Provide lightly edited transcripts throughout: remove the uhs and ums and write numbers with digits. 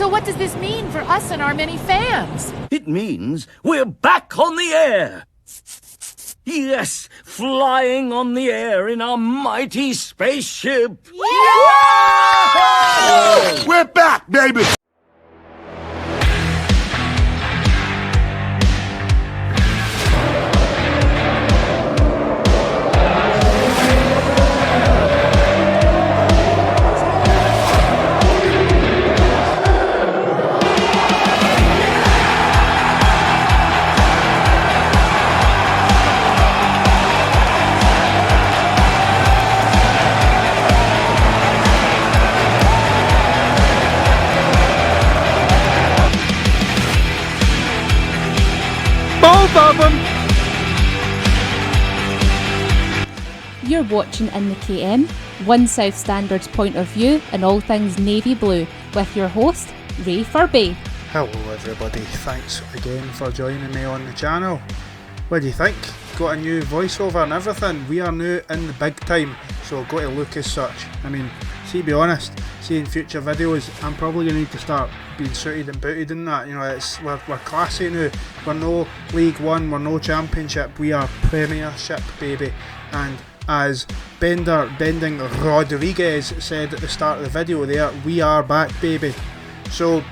So what does this mean for us and our many fans? It means we're back on the air. Yes, flying on the air in our mighty spaceship. Yeah! We're back, baby! Both of them! You're watching In the KM, One South Standard's point of view in all things navy blue, with your host, Ray Furby. Hello everybody, thanks again for joining me on the channel. What do you think? Got a new voiceover and everything. We are now in the big time, so go to look as such. I mean, see, be honest, seeing future videos, I'm probably going to need to start being suited and booted in that. You know, we're classy now. We're no League One, we're no Championship, we are Premiership, baby. And as Bending Rodriguez said at the start of the video there, we are back, baby. So, a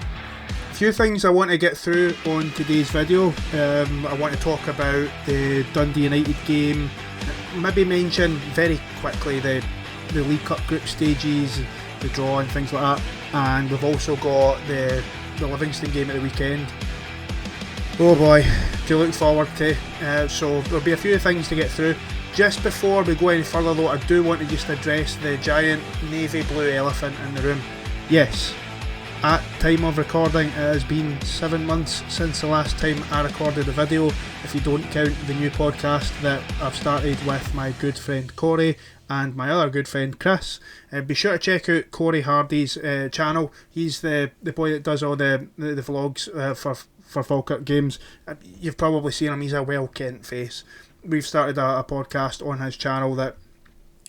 few things I want to get through on today's video. I want to talk about the Dundee United game, maybe mention very quickly the League Cup group stages, the draw and things like that, and we've also got the Livingston game at the weekend. Oh boy, to look forward to. So there'll be a few things to get through. Just before we go any further though, I do want to just address the giant navy blue elephant in the room. Yes, at time of recording it has been 7 months since the last time I recorded a video, if you don't count the new podcast that I've started with my good friend Corey and my other good friend Chris. Be sure to check out Corey Hardy's channel. He's the boy that does all the vlogs for Falkirk games. You've probably seen him, he's a well-kent face. We've started a podcast on his channel that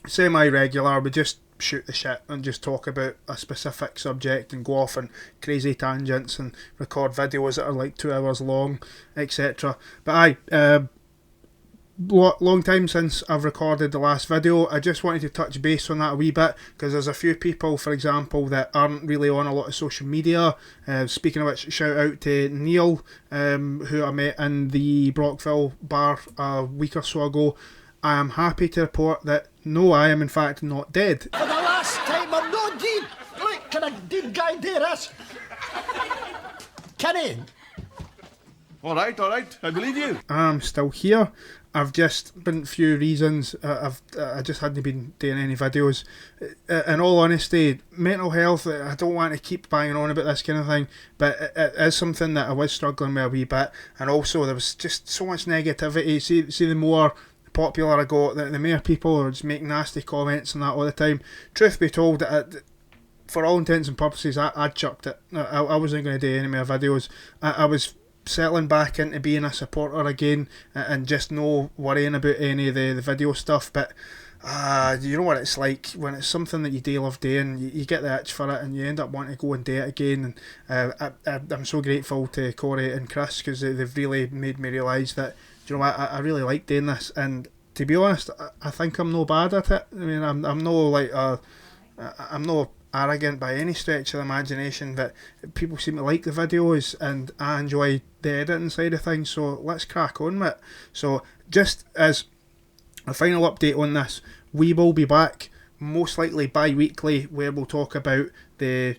semi-regular, we just shoot the shit and just talk about a specific subject and go off on crazy tangents and record videos that are like 2 hours long, etc. But long time since I've recorded the last video. I just wanted to touch base on that a wee bit, because there's a few people, for example, that aren't really on a lot of social media. Speaking of which, shout out to Neil, who I met in the Brockville bar a week or so ago. I am happy to report that no, I am in fact not dead. For the last time, I'm not dead. Look, can a dead guy do this? Can he? All right, I believe you. I'm still here. I've just been a few reasons. I just hadn't been doing any videos. In all honesty, mental health, I don't want to keep banging on about this kind of thing, but it is something that I was struggling with a wee bit. And also there was just so much negativity. See the more popular I got, the more people are just making nasty comments and that all the time. Truth be told, for all intents and purposes, I chucked it. I wasn't going to do any more videos. I was settling back into being a supporter again and just no worrying about any of the video stuff. But you know what it's like when it's something that you do love doing, you get the itch for it and you end up wanting to go and do it again. And I'm so grateful to Corey and Chris, because they've really made me realise that, you know what, I really like doing this. And to be honest, I think I'm no bad at it. I mean, I'm no arrogant by any stretch of the imagination, but people seem to like the videos and I enjoy the editing side of things, so let's crack on with it. So just as a final update on this, we will be back most likely bi-weekly, where we'll talk about the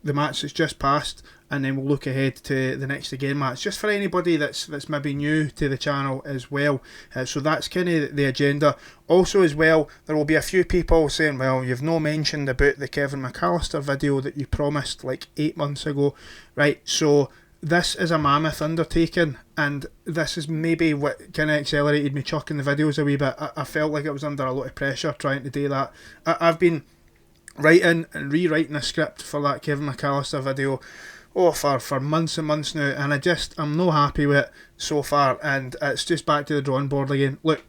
match that's just passed, and then we'll look ahead to the next again match, just for anybody that's maybe new to the channel as well. So that's kind of the agenda. Also as well, there will be a few people saying, well, you've no mentioned about the Kevin McAllister video that you promised like 8 months ago. Right, so this is a mammoth undertaking, and this is maybe what kind of accelerated me chucking the videos a wee bit. I felt like I was under a lot of pressure trying to do that. I've been writing and rewriting a script for that Kevin McAllister video for months and months now, and I'm no happy with it so far, and it's just back to the drawing board again. Look,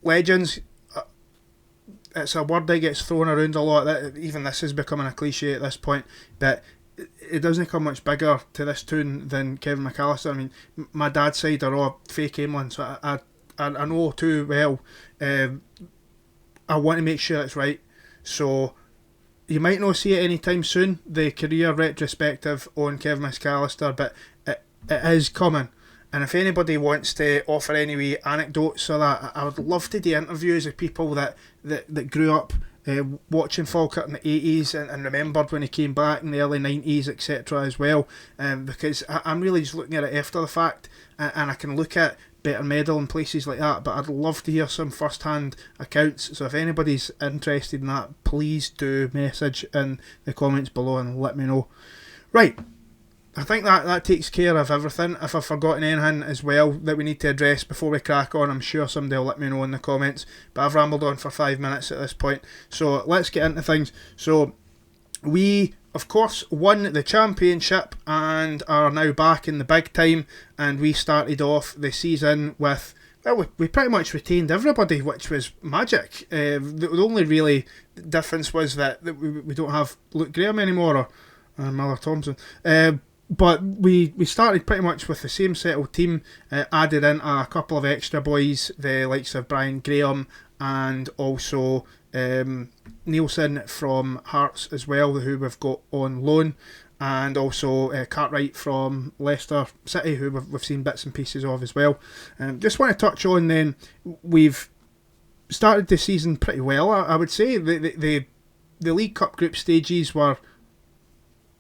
legends, it's a word that gets thrown around a lot, that even this is becoming a cliche at this point, but it doesn't come much bigger to this tune than Kevin McAllister. I mean, my dad's side are all fake Amelin, so I know too well. I want to make sure it's right. So you might not see it anytime soon, the career retrospective on Kevin McAllister, but it is coming. And if anybody wants to offer any wee anecdotes or that, I would love to do interviews of people that grew up watching Falkirk in the 80s and remembered when he came back in the early 90s, etc. as well, because I'm really just looking at it after the fact, and I can look at Better Medal and places like that, but I'd love to hear some first-hand accounts. So if anybody's interested in that, please do message in the comments below and let me know. Right, I think that takes care of everything. If I've forgotten anything as well that we need to address before we crack on, I'm sure somebody will let me know in the comments, but I've rambled on for 5 minutes at this point, so let's get into things. So we, of course, won the championship and are now back in the big time, and we started off the season with, well, we pretty much retained everybody, which was magic. The only really difference was that we don't have Luke Graham anymore, or Miller Thompson, but we started pretty much with the same settled team, added in a couple of extra boys, the likes of Brian Graham and also Nielsen from Hearts as well, who we've got on loan, and also Cartwright from Leicester City, who we've seen bits and pieces of as well. Just want to touch on then, we've started the season pretty well, I would say. The League Cup group stages were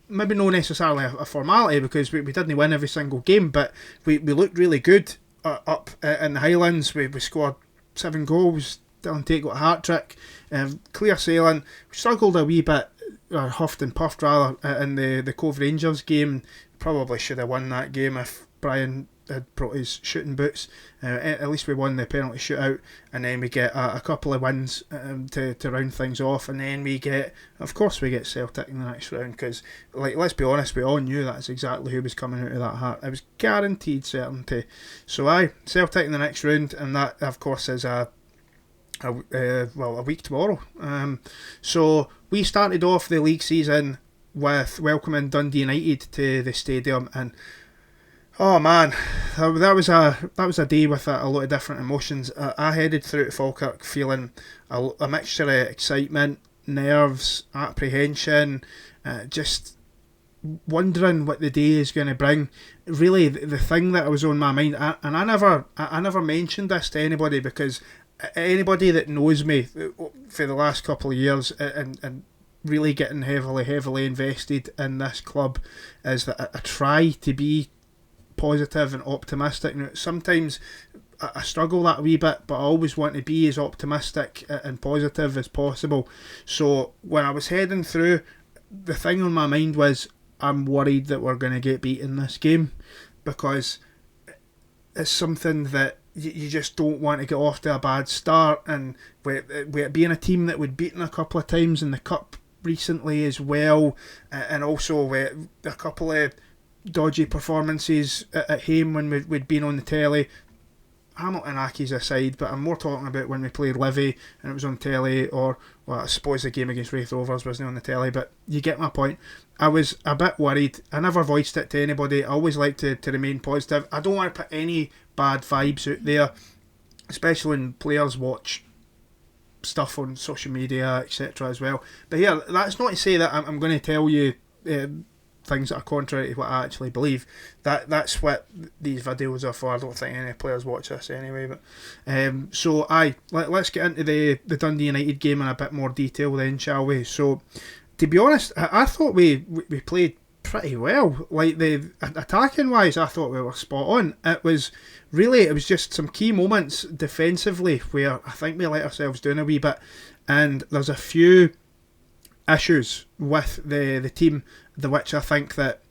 maybe not necessarily a formality because we didn't win every single game, but we looked really good up in the Highlands. We scored 7 goals. Dylan Tate got a hat-trick. Clear sailing. We struggled a wee bit, huffed and puffed rather, in the Cove Rangers game. Probably should have won that game if Brian had brought his shooting boots. At least we won the penalty shootout, and then we get a couple of wins to round things off, and then we get Celtic in the next round, because, like, let's be honest, we all knew that's exactly who was coming out of that hat. It was guaranteed certainty. So Celtic in the next round, and that of course is a week tomorrow. So we started off the league season with welcoming Dundee United to the stadium, and oh man, that was a day with a lot of different emotions. I headed through to Falkirk feeling a mixture of excitement, nerves, apprehension, just wondering what the day is going to bring. Really, the thing that was on my mind, and I never mentioned this to anybody, because anybody that knows me for the last couple of years and really getting heavily invested in this club, is that I try to be positive and optimistic. Now, sometimes I struggle that a wee bit, but I always want to be as optimistic and positive as possible. So when I was heading through, the thing on my mind was, I'm worried that we're going to get beaten this game, because it's something that you just don't want to get off to a bad start. And with it being a team that we'd beaten a couple of times in the Cup recently as well, and also with a couple of dodgy performances at home when we'd been on the telly. Hamilton Accies aside, but I'm more talking about when we played Livy and it was on telly, or, well, I suppose the game against Wraith Rovers wasn't on the telly, but you get my point. I was a bit worried. I never voiced it to anybody. I always like to remain positive. I don't want to put any bad vibes out there, especially when players watch stuff on social media, etc. as well. But here, that's not to say that I'm going to tell you things that are contrary to what I actually believe. That's what these videos are for. I don't think any players watch this anyway. But so let's get into the Dundee United game in a bit more detail then, shall we? So, to be honest, I thought we played pretty well. Like, the attacking wise, I thought we were spot on. It was just some key moments defensively where I think we let ourselves down a wee bit, and there's a few issues with the team, which I think that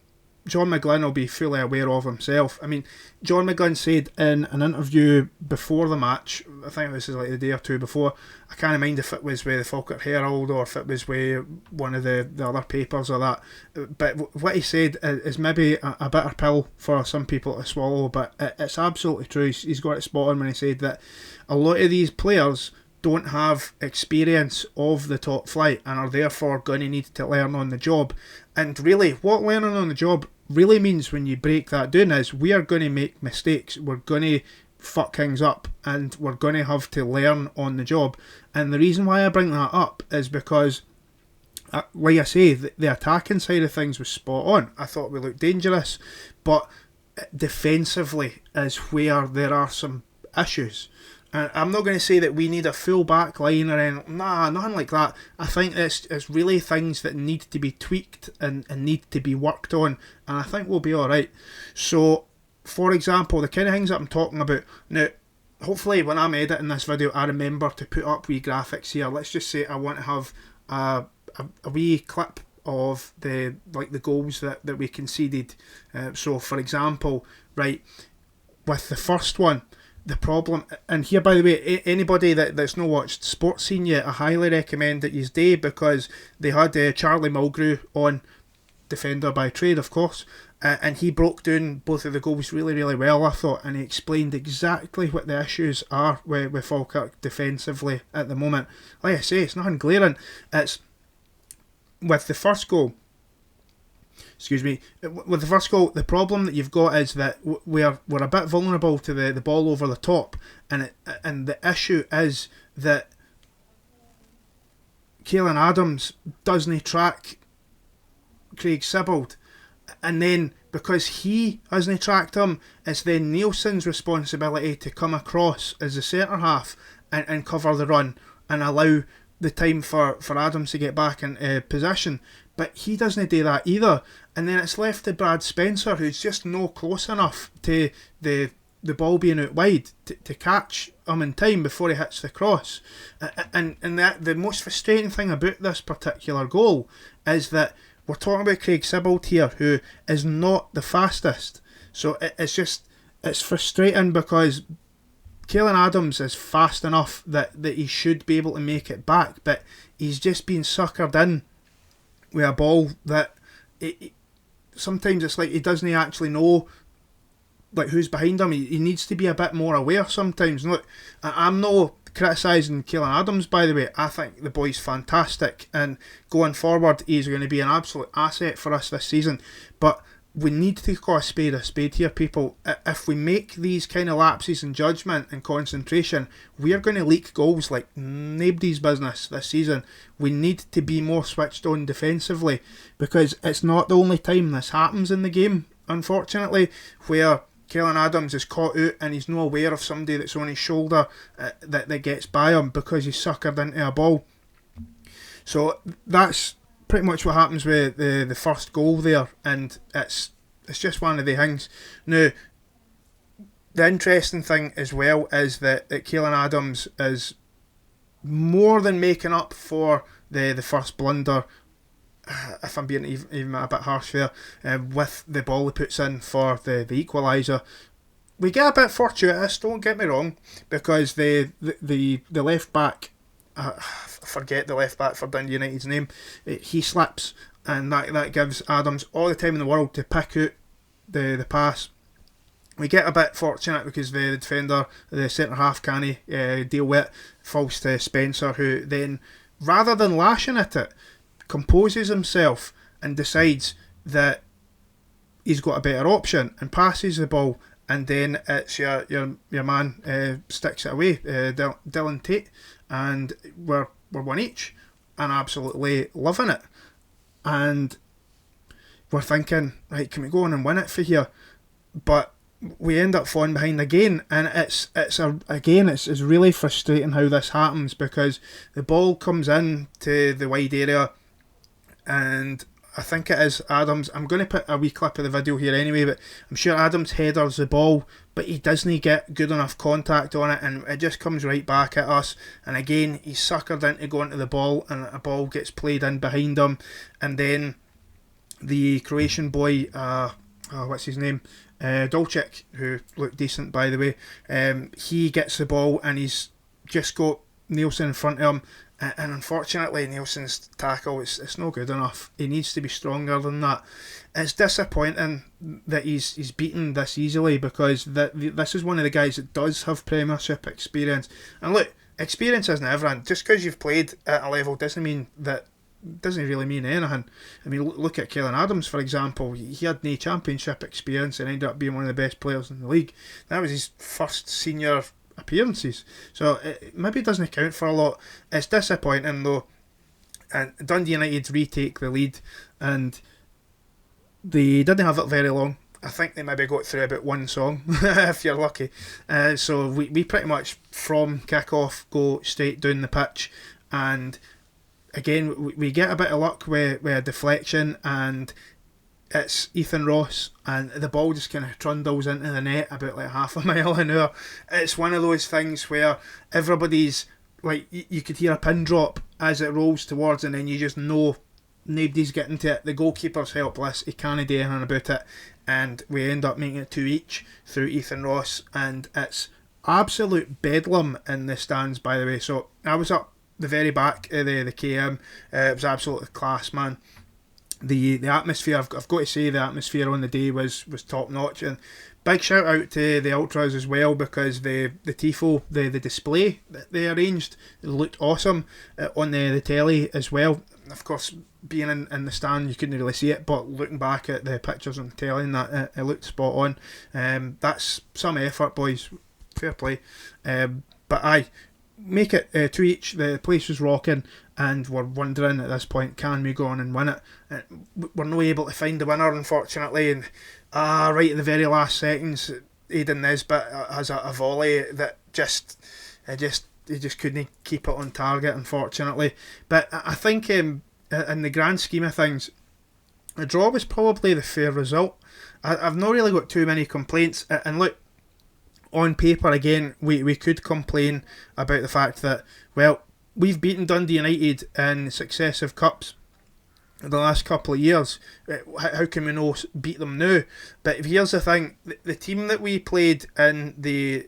John McGlynn will be fully aware of himself. I mean, John McGlynn said in an interview before the match, I think this is like the day or two before, I can't mind if it was with the Falkirk Herald or if it was with one of the other papers or that, but what he said is maybe a bitter pill for some people to swallow, but it's absolutely true. He's got it spot on when he said that a lot of these players don't have experience of the top flight and are therefore going to need to learn on the job. And really, what learning on the job really means when you break that down is we are going to make mistakes. We're going to fuck things up and we're going to have to learn on the job. And the reason why I bring that up is because, like I say, the attacking side of things was spot on. I thought we looked dangerous, but defensively is where there are some issues. And I'm not going to say that we need a full back line or anything. Nah, nothing like that. I think it's really things that need to be tweaked and need to be worked on, and I think we'll be alright. So, for example, the kind of things that I'm talking about now, hopefully when I'm editing this video I remember to put up wee graphics here. Let's just say I want to have a wee clip of the goals that we conceded. So for example, right, with the first one, the problem, and here by the way, anybody that's not watched Sports Scene yet, I highly recommend that you do, because they had Charlie Mulgrew on, defender by trade of course, and he broke down both of the goals really, really well, I thought, and he explained exactly what the issues are with Falkirk defensively at the moment. Like I say, it's nothing glaring. It's with the first goal. With the first goal, the problem that you've got is that we're a bit vulnerable to the ball over the top, and the issue is that Caelan Adams doesn't track Craig Sibbald, and then because he hasn't tracked him, it's then Nielsen's responsibility to come across as the centre half and cover the run and allow the time for Adams to get back in position. But he doesn't do that either, and then it's left to Brad Spencer, who's just no close enough to the ball being out wide to catch him in time before he hits the cross. And that the most frustrating thing about this particular goal is that we're talking about Craig Sibbald here, who is not the fastest. So it's frustrating because Caelan Adams is fast enough that he should be able to make it back, but he's just been suckered in with a ball that sometimes it's like he doesn't actually know like who's behind him. He needs to be a bit more aware sometimes. Look, I'm not criticising Caelan Adams, by the way. I think the boy's fantastic, and going forward he's going to be an absolute asset for us this season, but we need to call a spade here, people. If we make these kind of lapses in judgment and concentration, we are going to leak goals like nobody's business this season. We need to be more switched on defensively, because it's not the only time this happens in the game, unfortunately, where Caelan Adams is caught out and he's not aware of somebody that's on his shoulder that gets by him because he's suckered into a ball. So that's pretty much what happens with the first goal there, and it's just one of the things. Now, the interesting thing as well is that Caelan Adams is more than making up for the first blunder, if I'm being even a bit harsh there, with the ball he puts in for the equaliser. We get a bit fortuitous, don't get me wrong, because the left back, forget the left back for Dundee United's name, he slips, and that gives Adams all the time in the world to pick out the pass. We get a bit fortunate because the defender, the centre half, can't deal with it, falls to Spencer, who then, rather than lashing at it, composes himself and decides that he's got a better option and passes the ball, and then it's your man sticks it away, Dylan Tate, and we're one each and absolutely loving it, and we're thinking, right, can we go on and win it for here? But we end up falling behind again, and it's really frustrating how this happens, because the ball comes in to the wide area, and I think it is Adams. I'm going to put a wee clip of the video here anyway, but I'm sure Adams headers the ball, but he doesn't get good enough contact on it, and it just comes right back at us. And again, he's suckered into going to the ball, and a ball gets played in behind him, and then the Croatian boy, what's his name? Dolchik, who looked decent by the way, he gets the ball and he's just got Nielsen in front of him, and unfortunately Nielsen's tackle, it's no good enough. He needs to be stronger than that. It's disappointing that he's beaten this easily, because this is one of the guys that does have Premiership experience. And look, experience isn't everything. Just because you've played at a level doesn't really mean anything. I mean, look at Kellen Adams, for example. He had no Championship experience and ended up being one of the best players in the league. That was his first senior appearances, so it maybe doesn't count for a lot. It's disappointing though, and Dundee United retake the lead, and they didn't have it very long. I think they maybe got through about one song if you're lucky. So we pretty much from kick-off go straight down the pitch, and again we get a bit of luck with a deflection, and it's Ethan Ross, and the ball just kind of trundles into the net about like half a mile an hour. It's one of those things where everybody's like, you could hear a pin drop as it rolls towards, and then you just know nobody's getting to it. The goalkeeper's helpless, he can't do anything about it, and we end up making it 2 each through Ethan Ross, and it's absolute bedlam in the stands, by the way. So I was up the very back of the KM. It was absolutely class, man. The atmosphere, I've got to say, the atmosphere on the day was top notch, and big shout out to the ultras as well, because the tifo, the display that they arranged, it looked awesome on the telly as well. Of course, being in the stand you couldn't really see it, but looking back at the pictures on the telly and that, it looked spot on. That's some effort, boys, fair play. But aye, make it 2 each. The place was rocking, and we're wondering at this point, can we go on and win it? We're not able to find the winner, unfortunately, and right at the very last seconds, Aidan Nesbitt has a volley that he just couldn't keep it on target, unfortunately. But I think in the grand scheme of things, the draw was probably the fair result. I've not really got too many complaints, and look, on paper again, we could complain about the fact that, well, we've beaten Dundee United in successive cups in the last couple of years. How can we not beat them now? But here's the thing: the team that we played in the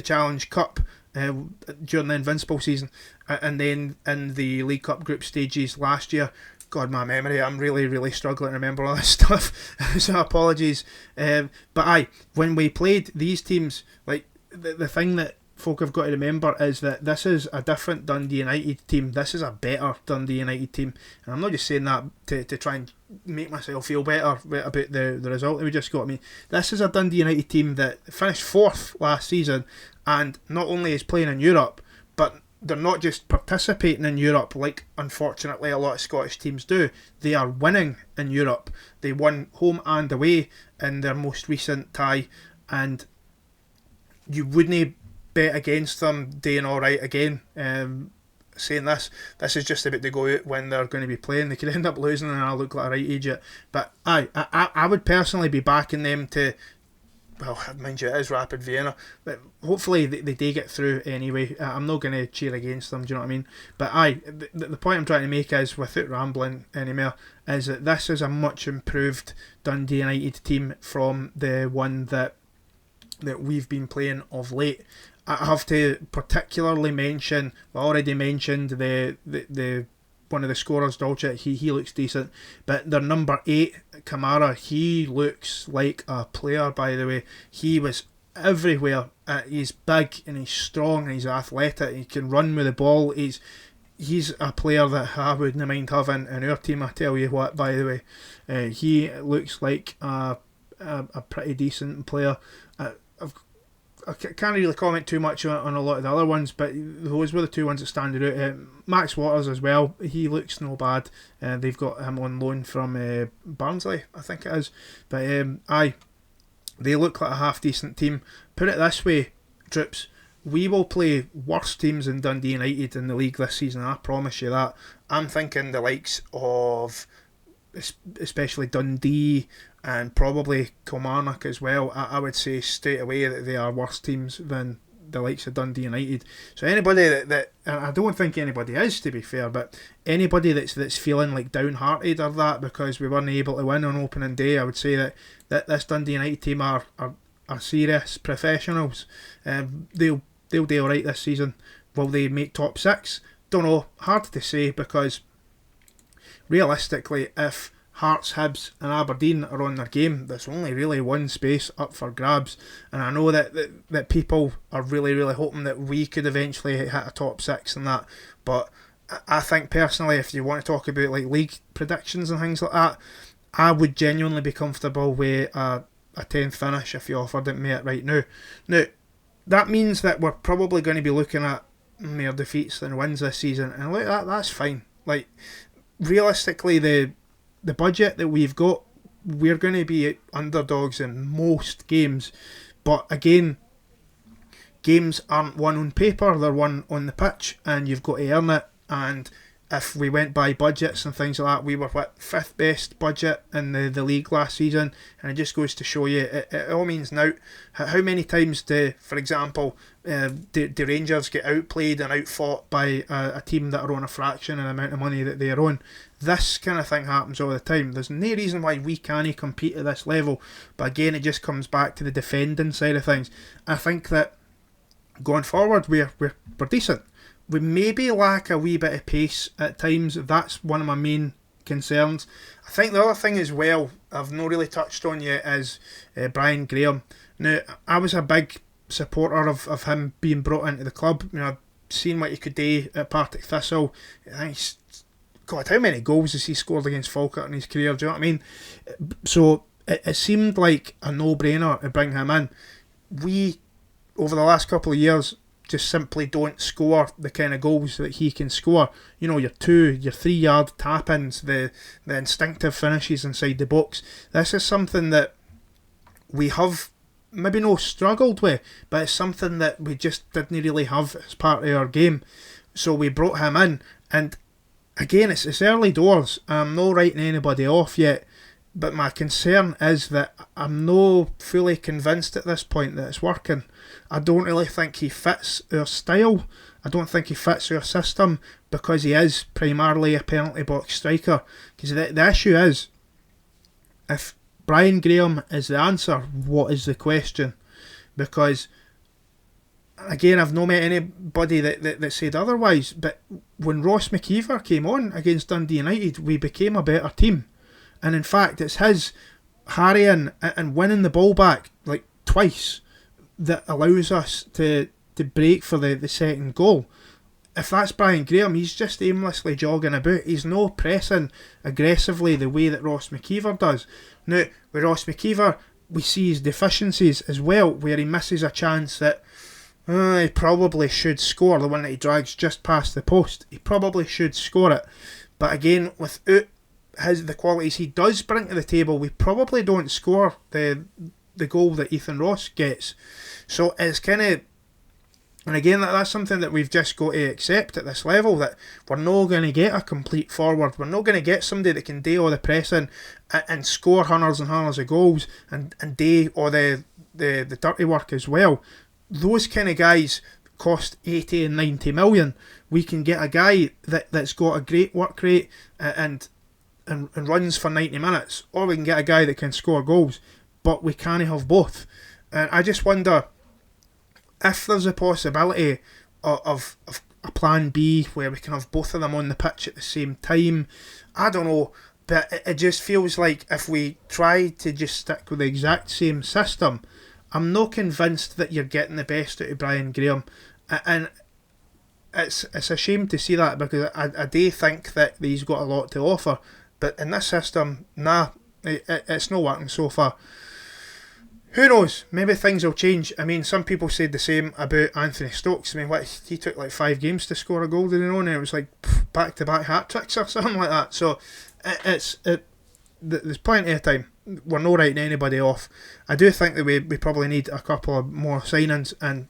Challenge Cup during the Invincible season, and then in the League Cup group stages last year. God, my memory, I'm really struggling to remember all this stuff, so apologies. But aye, when we played these teams, like the thing that folk have got to remember is that this is a different Dundee United team. This is a better Dundee United team, and I'm not just saying that to try and make myself feel better about the result that we just got. I mean, this is a Dundee United team that finished 4th last season, and not only is playing in Europe, but they're not just participating in Europe like unfortunately a lot of Scottish teams do. They are winning in Europe. They won home and away in their most recent tie, and you wouldn't bet against them doing alright again. Saying this is just about to go out when they're going to be playing. They could end up losing and I'll look like a right idiot. But I would personally be backing them to, well, mind you, it is Rapid Vienna, but hopefully they do get through anyway. I'm not going to cheer against them, do you know what I mean? But the point I'm trying to make is, without rambling anymore, is that this is a much improved Dundee United team from the one that we've been playing of late. I have to particularly mention, I already mentioned the one of the scorers, Dolce. He looks decent, but their number 8, Kamara, he looks like a player, by the way. He was everywhere. He's big and he's strong and he's athletic. He can run with the ball. He's a player that I wouldn't mind having in our team, I tell you what, by the way. He looks like a pretty decent player. I can't really comment too much on a lot of the other ones, but those were the 2 ones that stand out. Max Waters as well, he looks no bad. They've got him on loan from Barnsley, I think it is. But aye, they look like a half-decent team. Put it this way, troops, we will play worse teams than Dundee United in the league this season, I promise you that. I'm thinking the likes of especially Dundee and probably Kilmarnock as well. I would say straight away that they are worse teams than the likes of Dundee United. So anybody that and I don't think anybody is, to be fair, but anybody that's feeling like downhearted or that because we weren't able to win on opening day, I would say that this Dundee United team are serious professionals. They'll do alright this season. Will they make top 6? don't know, hard to say, because realistically, if Hearts, Hibs and Aberdeen are on their game, there's only really one space up for grabs, and I know that people are really, really hoping that we could eventually hit a top 6 and that, but I think personally, if you want to talk about like league predictions and things like that, I would genuinely be comfortable with a 10th finish if you offered it me right now. Now, that means that we're probably going to be looking at more defeats than wins this season, and look, that's fine. Like, realistically, the budget that we've got, we're going to be underdogs in most games, but again, games aren't won on paper, they're won on the pitch, and you've got to earn it. And if we went by budgets and things like that, we were 5th best budget in the league last season, and it just goes to show you it all means now. How many times for example, do Rangers get outplayed and outfought by a team that are on a fraction of the amount of money that they're on? This kind of thing happens all the time. There's no reason why we can't compete at this level, but again, it just comes back to the defending side of things. I think that going forward, we're decent. We maybe lack a wee bit of pace at times. That's one of my main concerns. I think the other thing as well, I've not really touched on yet, is Brian Graham. Now, I was a big supporter of him being brought into the club. You know, I've seen what he could do at Partick Thistle. I think God, how many goals has he scored against Falkirk in his career? Do you know what I mean? So it seemed like a no-brainer to bring him in. We, over the last couple of years, just simply don't score the kind of goals that he can score. You know, your 3-yard tap-ins, the instinctive finishes inside the box. This is something that we have maybe not struggled with, but it's something that we just didn't really have as part of our game. So we brought him in, and again, it's early doors. I'm not writing anybody off yet, but my concern is that I'm not fully convinced at this point that it's working. I don't really think he fits our style. I don't think he fits our system, because he is primarily a penalty box striker. Because the issue is, if Brian Graham is the answer, what is the question? Because, again, I've not met anybody that said otherwise, but when Ross McKeever came on against Dundee United, we became a better team. And in fact, it's his harrying and winning the ball back like twice that allows us to break for the second goal. If that's Brian Graham, he's just aimlessly jogging about. He's not pressing aggressively the way that Ross McKeever does. Now, with Ross McKeever, we see his deficiencies as well, where he misses a chance that he probably should score, the one that he drags just past the post. He probably should score it. But again, without the qualities he does bring to the table, we probably don't score the goal that Ethan Ross gets. So it's kind of, and again, that's something that we've just got to accept at this level, that we're not going to get a complete forward. We're not going to get somebody that can do all the pressing and score hundreds and hundreds of goals and do all the dirty work as well. Those kind of guys cost 80 and 90 million. We can get a guy that's got a great work rate and runs for 90 minutes, or we can get a guy that can score goals, but we can't have both. And I just wonder if there's a possibility of a plan B where we can have both of them on the pitch at the same time. I don't know, but it just feels like if we try to just stick with the exact same system, I'm not convinced that you're getting the best out of Brian Graham. And it's a shame to see that, because I do think that he's got a lot to offer. But in this system, it's not working so far. Who knows? Maybe things will change. I mean, some people said the same about Anthony Stokes. I mean, he took like 5 games to score a goal, didn't he? And it was like back-to-back hat-tricks or something like that. So there's plenty of time. We're not writing anybody off. I do think that we probably need a couple of more signings, and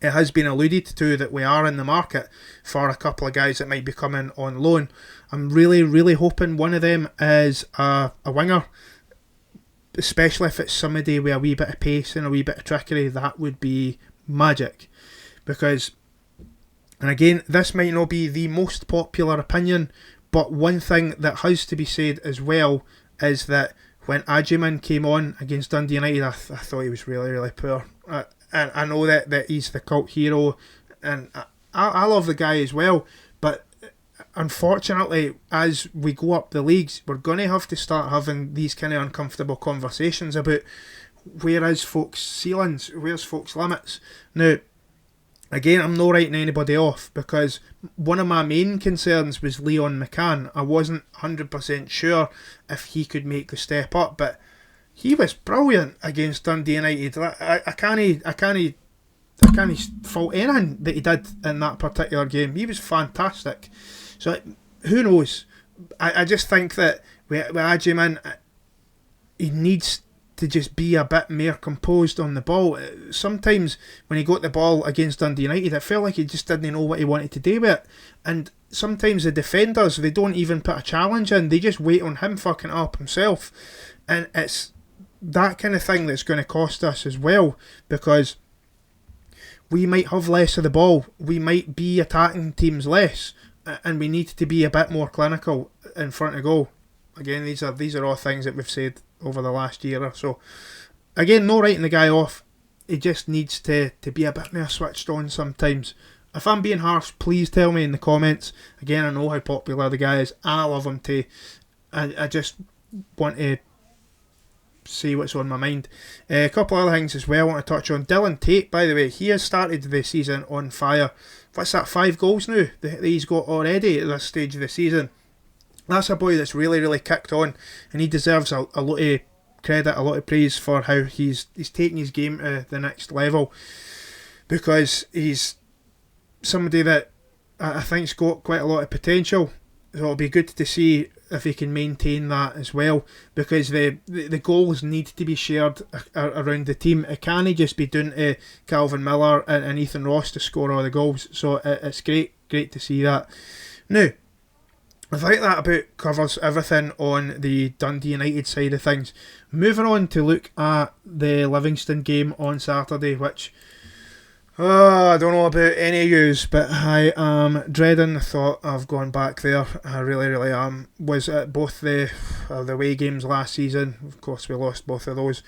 it has been alluded to that we are in the market for a couple of guys that might be coming on loan. I'm really, really hoping one of them is a winger, especially if it's somebody with a wee bit of pace and a wee bit of trickery. That would be magic. Because, and again, this might not be the most popular opinion, but one thing that has to be said as well is that when Adjiman came on against Dundee United, I thought he was really, really poor. And I know that he's the cult hero, and I love the guy as well, But unfortunately, as we go up the leagues, we're going to have to start having these kind of uncomfortable conversations about where is folks' ceilings, where's folks' limits. Now, again, I'm not writing anybody off, because one of my main concerns was Leon McCann. I wasn't 100% sure if he could make the step up, but he was brilliant against Dundee United. I can't fault anything that he did in that particular game. He was fantastic. So who knows? I just think that with Adjiman, he needs to just be a bit more composed on the ball. Sometimes when he got the ball against Dundee United, it felt like he just didn't know what he wanted to do with it. And sometimes the defenders, they don't even put a challenge in. They just wait on him fucking up himself. And it's that kind of thing that's going to cost us as well, because we might have less of the ball. We might be attacking teams less, and we need to be a bit more clinical in front of goal. Again, these are all things that we've said over the last year or so. Again, no writing the guy off. He just needs to be a bit more switched on sometimes. If I'm being harsh, please tell me in the comments. Again, I know how popular the guy is, and I love him too. I just want to see what's on my mind. A couple other things as well I want to touch on. Dylan Tate, by the way, he has started the season on fire. What's that, 5 goals now that he's got already at this stage of the season? That's a boy that's really, really kicked on, and he deserves a lot of credit, a lot of praise for how he's taking his game to the next level, because he's somebody that I think's got quite a lot of potential. So it'll be good to see if he can maintain that as well, because the goals need to be shared around the team. It can't just be down to Calvin Miller and Ethan Ross to score all the goals. So it's great to see that. Now, I think that about covers everything on the Dundee United side of things. Moving on to look at the Livingston game on Saturday, which I don't know about any of yous, but I am dreading the thought of going back there. I really, really am. Was at both the away games last season. Of course, we lost both of those.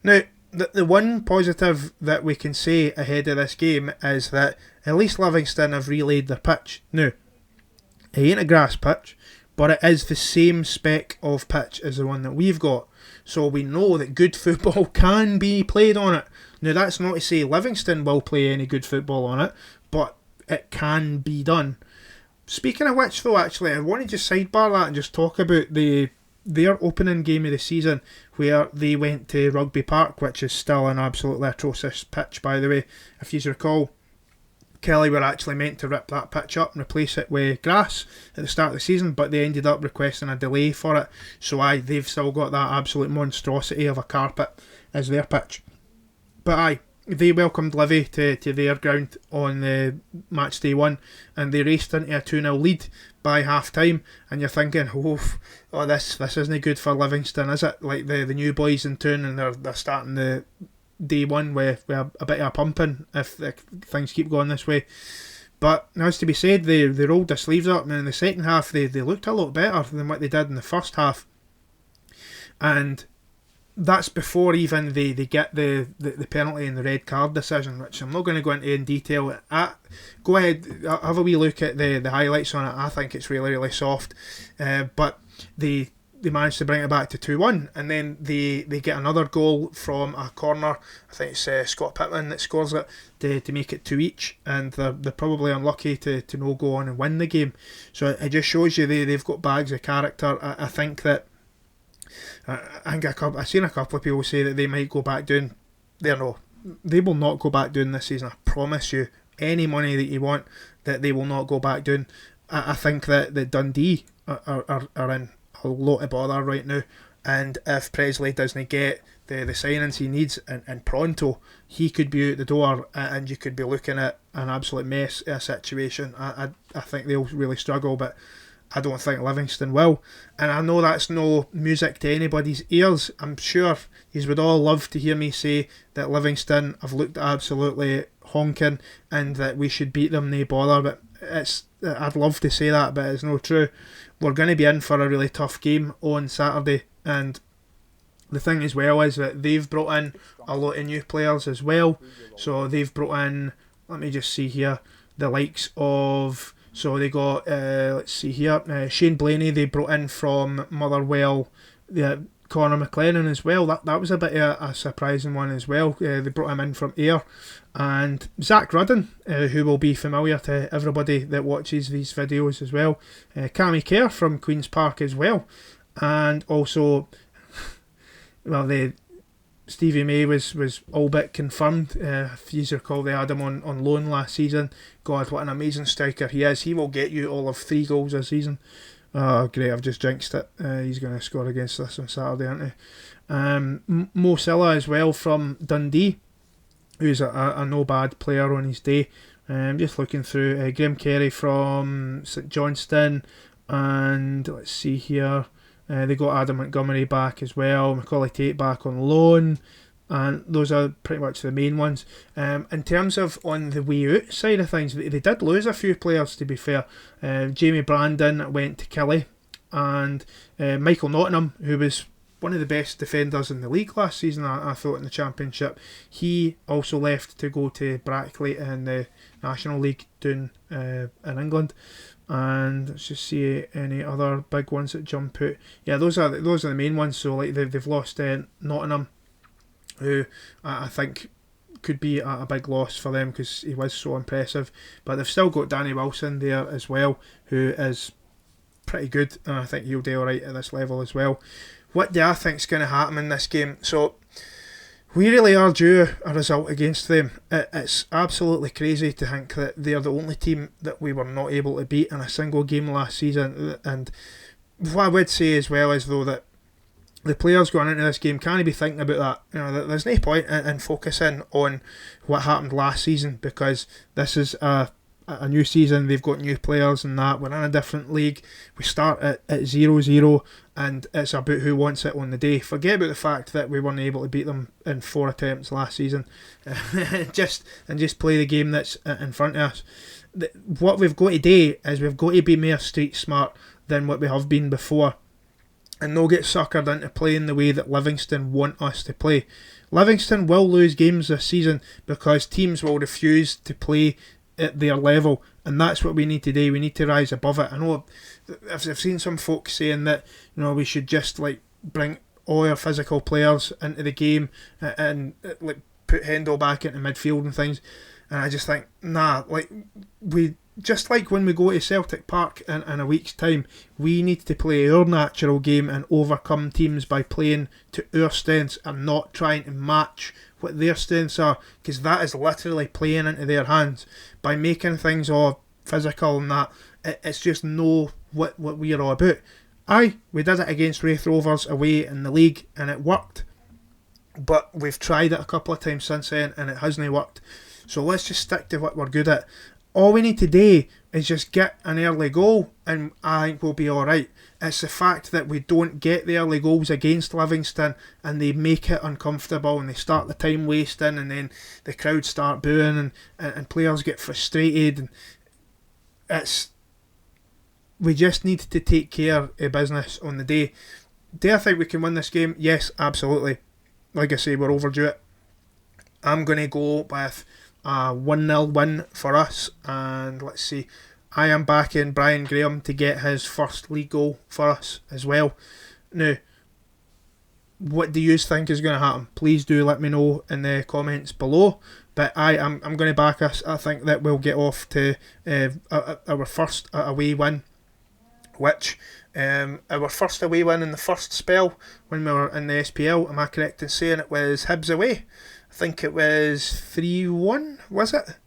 Now, the one positive that we can say ahead of this game is that at least Livingston have relayed their pitch. Now, it ain't a grass pitch, but it is the same spec of pitch as the one that we've got. So we know that good football can be played on it. Now, that's not to say Livingston will play any good football on it, but it can be done. Speaking of which, though, actually, I want to just sidebar that and just talk about their opening game of the season, where they went to Rugby Park, which is still an absolutely atrocious pitch, by the way. If you recall, Kelly were actually meant to rip that pitch up and replace it with grass at the start of the season, but they ended up requesting a delay for it. So they've still got that absolute monstrosity of a carpet as their pitch. But they welcomed Livy to their ground on the match day 1, and they raced into a 2-0 lead by half time. And you're thinking, this isn't good for Livingston, is it? Like the new boys in town, and they're starting the day 1 with a bit of a pumping if things keep going this way. But as to be said, they rolled their sleeves up, and in the second half they looked a lot better than what they did in the first half. And that's before even they get the penalty and the red card decision, which I'm not going to go into in detail. Go ahead, have a wee look at the highlights on it. I think it's really, really soft. But they managed to bring it back to 2-1, and then they get another goal from a corner. I think it's Scott Pittman that scores it to make it 2 each, and they're probably unlucky to no go on and win the game. So it just shows you they've got bags of character. I think that I've seen a couple of people say that they might go back down. They will not go back down this season. I promise you, any money that you want, that they will not go back down. I think that Dundee are in a lot of bother right now, and if Presley doesn't get the signings he needs and pronto, he could be out the door, and you could be looking at an absolute mess of a situation. I think they'll really struggle, but I don't think Livingston will. And I know that's no music to anybody's ears. I'm sure you would all love to hear me say that Livingston have looked absolutely honking and that we should beat them, no bother, but I'd love to say that, but it's not true. We're going to be in for a really tough game on Saturday, and the thing as well is that they've brought in a lot of new players as well. So they've brought in, let me just see here, the likes of So they got, let's see here, Shane Blaney they brought in from Motherwell, Conor McLennan as well. That was a bit of a surprising one as well. They brought him in from Ayr. And Zach Rudden, who will be familiar to everybody that watches these videos as well. Cammy Kerr from Queen's Park as well. And also, well, Stevie May was all but confirmed. If you recall, they had him on loan last season. God, what an amazing striker he is. He will get you all of 3 goals a season. Oh, great, I've just jinxed it. He's going to score against us on Saturday, aren't he? Mo Silla as well from Dundee, who's a no bad player on his day. Just looking through, Graham Carey from St Johnstone, and let's see here, they got Adam Montgomery back as well, Macaulay Tate back on loan, and those are pretty much the main ones. In terms of on the way out side of things, they did lose a few players, to be fair. Jamie Brandon went to Kelly, and Michael Nottingham, who was one of the best defenders in the league last season, I thought, in the Championship, he also left to go to Brackley in the National League down in England. And let's just see any other big ones that jump out. Yeah, those are the main ones. So like they've lost Nottingham, who I think could be a big loss for them because he was so impressive. But they've still got Danny Wilson there as well, who is pretty good, and I think he'll do alright at this level as well. What do I think is going to happen in this game? So we really are due a result against them. It's absolutely crazy to think that they're the only team that we were not able to beat in a single game last season. And what I would say as well is, though, that the players going into this game can't be thinking about that. You know, there's no point in focusing on what happened last season, because this is a new season. They've got new players and that. We're in a different league. We start at 0-0, and it's about who wants it on the day. Forget about the fact that we weren't able to beat them in 4 attempts last season. just play the game that's in front of us. What we've got to do is we've got to be more street smart than what we have been before, and not get suckered into playing the way that Livingston want us to play. Livingston will lose games this season because teams will refuse to play at their level, and that's what we need to do. We need to rise above it. I know I've seen some folks saying that, you know, we should just like bring all our physical players into the game and like put Hendo back into midfield and things, and I just think, nah, like we just like when we go to Celtic Park in a week's time, we need to play our natural game and overcome teams by playing to our strengths and not trying to match what their strengths are, because that is literally playing into their hands by making things all physical and that. It's just know what we're all about. We did it against Wraith Rovers away in the league and it worked, but we've tried it a couple of times since then and it hasn't worked. So let's just stick to what we're good at. All we need to do is just get an early goal and I think we'll be alright. It's the fact that we don't get the early goals against Livingston and they make it uncomfortable and they start the time wasting, and then the crowd start booing and players get frustrated. And we just need to take care of business on the day. Do I think we can win this game? Yes, absolutely. Like I say, we're overdue it. I'm going to go with a 1-0 win for us, and let's see, I am backing Brian Graham to get his first league goal for us as well. Now, what do you think is going to happen? Please do let me know in the comments below. But I'm going to back us. I think that we'll get off to our first away win, which our first away win in the first spell when we were in the SPL, am I correct in saying it was Hibs away? I think it was 3-1, was it?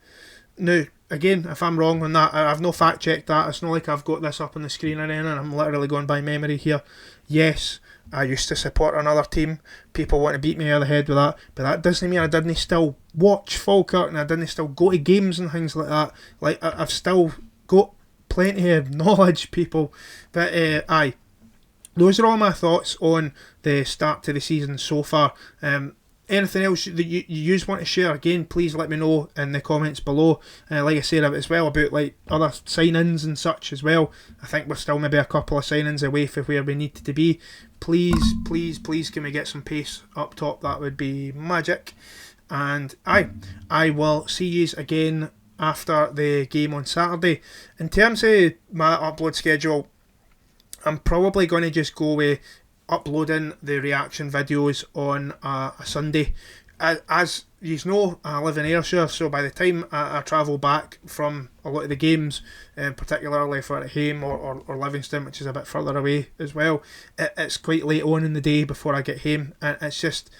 Now, again, if I'm wrong on that, I've no fact checked that. It's not like I've got this up on the screen or anything, and I'm literally going by memory here. Yes, I used to support another team. People want to beat me over the head with that, but that doesn't mean I didn't still watch Falkirk and I didn't still go to games and things like that. Like, I've still got plenty of knowledge, people. But those are all my thoughts on the start to the season so far. Anything else that you want to share, again, please let me know in the comments below. Like I said as well about like other sign-ins and such as well. I think we're still maybe a couple of sign-ins away from where we need to be. Please, can we get some pace up top? That would be magic. And I will see yous again after the game on Saturday. In terms of my upload schedule, I'm probably going to just go with uploading the reaction videos on a Sunday. As you know, I live in Ayrshire, so by the time I travel back from a lot of the games, particularly for Hame or Livingston, which is a bit further away as well, it's quite late on in the day before I get home, and it's just,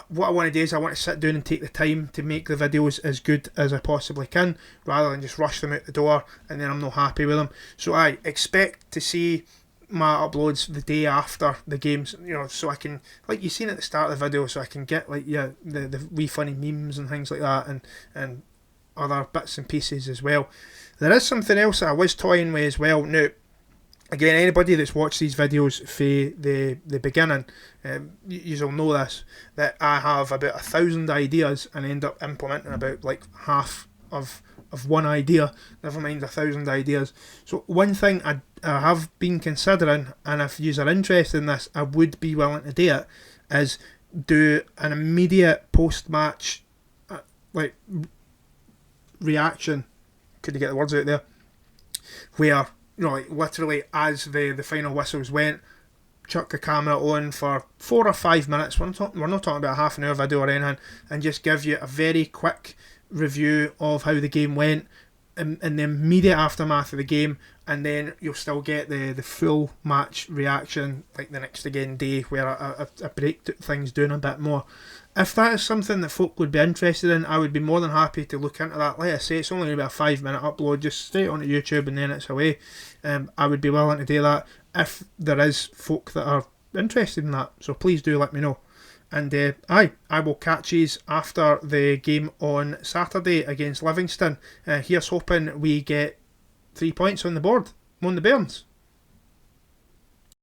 what I want to do is I want to sit down and take the time to make the videos as good as I possibly can, rather than just rush them out the door and then I'm not happy with them. So I expect to see my uploads the day after the games, so I can, like you've seen at the start of the video, so I can get the wee funny memes and things like that, and other bits and pieces as well. There is something else that I was toying with as well. Now, again, anybody that's watched these videos for the beginning, you'll know this, that I have about 1,000 ideas and end up implementing about like half of one idea, never mind 1,000 ideas. So one thing I have been considering, and if you are interested in this, I would be willing to do it, is do an immediate post-match reaction, could you get the words out there, where literally as the final whistles went, chuck the camera on for 4 or 5 minutes, we're not talking about a half an hour video or anything, and just give you a very quick review of how the game went in the immediate aftermath of the game, and then you'll still get the full match reaction like the next day, where I break things down a bit more. If that is something that folk would be interested in, I would be more than happy to look into that. Like I say, it's only going to be a 5-minute upload, just straight onto YouTube and then it's away. I would be willing to do that if there is folk that are interested in that, so please do let me know. And I will catch yous after the game on Saturday against Livingston. Here's hoping we get 3 points on the board. On the Bairns.